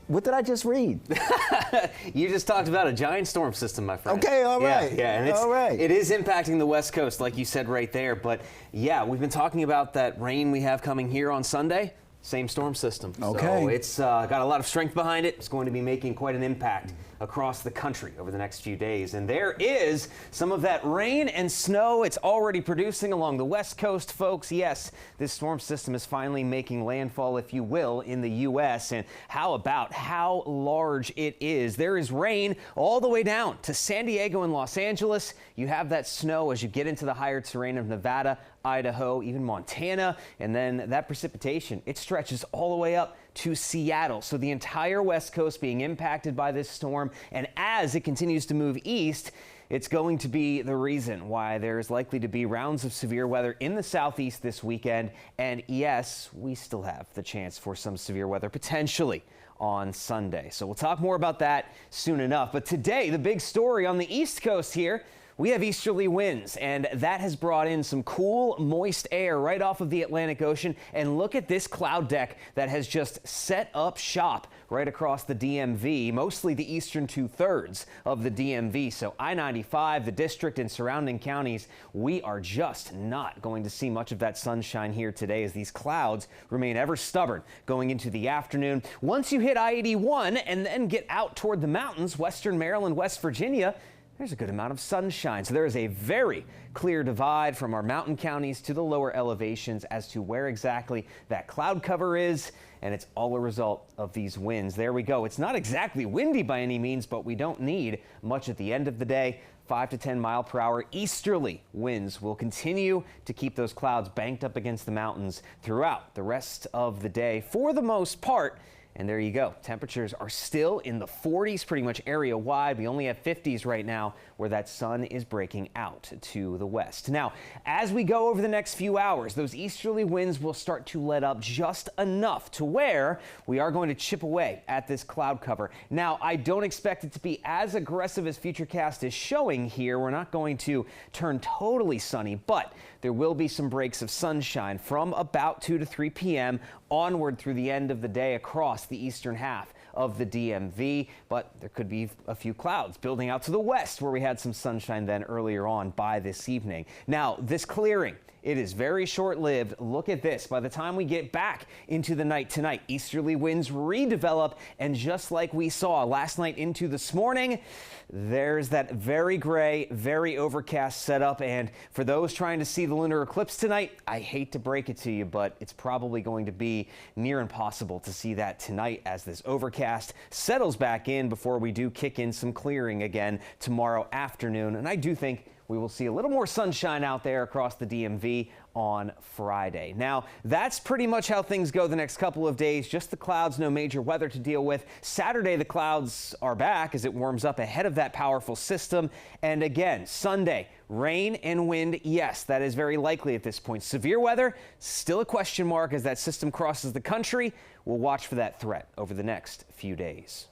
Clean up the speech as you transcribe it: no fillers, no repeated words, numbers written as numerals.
What did I just read? You just talked about a giant storm system, my friend. Okay, all right. Yeah, and all right. It is impacting the West Coast, like you said right there. But yeah, we've been talking about that rain we have coming here on Sunday. Same storm system. Okay. So it's got a lot of strength behind it. It's going to be making quite an impact across the country over the next few days. And there is some of that rain and snow. It's already producing along the West Coast, folks. Yes, this storm system is finally making landfall, if you will, in the U.S. And how about how large it is? There is rain all the way down to San Diego and Los Angeles. You have that snow as you get into the higher terrain of Nevada, Idaho, even Montana, and then that precipitation, it stretches all the way up to Seattle. So the entire West Coast being impacted by this storm, and as it continues to move east, it's going to be the reason why there is likely to be rounds of severe weather in the southeast this weekend. And yes, we still have the chance for some severe weather potentially on Sunday. So we'll talk more about that soon enough. But today, the big story on the East Coast here, we have easterly winds, and that has brought in some cool, moist air right off of the Atlantic Ocean. And look at this cloud deck that has just set up shop right across the DMV, mostly the eastern 2/3 of the DMV. So I-95, the district and surrounding counties, we are just not going to see much of that sunshine here today as these clouds remain ever stubborn going into the afternoon. Once you hit I-81 and then get out toward the mountains, western Maryland, West Virginia, there's a good amount of sunshine. So there is a very clear divide from our mountain counties to the lower elevations as to where exactly that cloud cover is. And it's all a result of these winds. There we go. It's not exactly windy by any means, but we don't need much at the end of the day. 5 to 10 mile per hour easterly winds will continue to keep those clouds banked up against the mountains throughout the rest of the day for the most part. And there you go. Temperatures are still in the 40s pretty much area wide. We only have 50s right now where that sun is breaking out to the west. Now, as we go over the next few hours, those easterly winds will start to let up just enough to where we are going to chip away at this cloud cover. Now, I don't expect it to be as aggressive as Futurecast is showing here. We're not going to turn totally sunny, but there will be some breaks of sunshine from about 2 to 3 p.m. onward through the end of the day across the eastern half of the DMV, but there could be a few clouds building out to the west where we had some sunshine then earlier on by this evening. Now, this clearing, it is very short-lived. Look at this. By the time we get back into the night tonight, easterly winds redevelop, and just like we saw last night into this morning, there's that very gray, very overcast setup. And for those trying to see the lunar eclipse tonight, I hate to break it to you, but it's probably going to be near impossible to see that tonight as this overcast settles back in before we do kick in some clearing again tomorrow afternoon. And I do think we will see a little more sunshine out there across the DMV on Friday. Now, that's pretty much how things go the next couple of days. Just the clouds, no major weather to deal with. Saturday, the clouds are back as it warms up ahead of that powerful system. And again, Sunday, rain and wind. Yes, that is very likely at this point. Severe weather, still a question mark as that system crosses the country. We'll watch for that threat over the next few days.